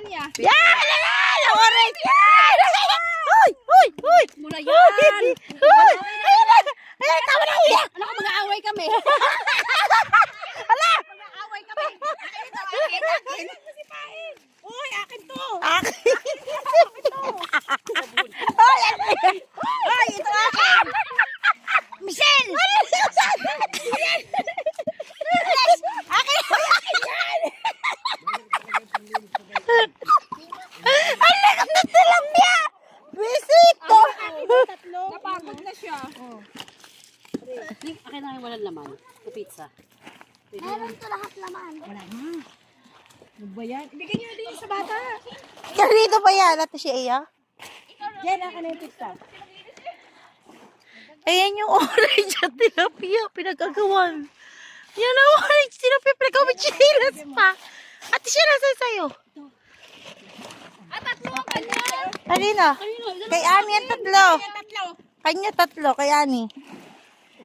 niya. Yan! Yan! Orange! Yan! Uy! Uy! Uy! Muna yan. Uy! Ayan! Ayan! Tama na uyak! Ano kung mag-aaway kami? Ala! Mag-aaway kami. Akin. Uy, akin to. Akin! Uy! Ano yan? Uy, ito akin. Michelle! Ang lakas ng tilapia! Bisito! Napagod na siya. Akin na yung walang laman. Sa pizza. Meron to lahat laman. Wala na. Ano ba yan? Ibigay niyo na din sa bata. Karito pa yan, ate si Iya. Yan, akin na yung pizza. Ayan yung orange at tilapia, pinagagawan. Yan ang orange tilapia, pinagagawan chilas pa. Ate siya nasa sa'yo. Tatlo ang kanya. Kanina? Kay Ani ang tatlo. Tatlo. Kanya tatlo, kay Ani.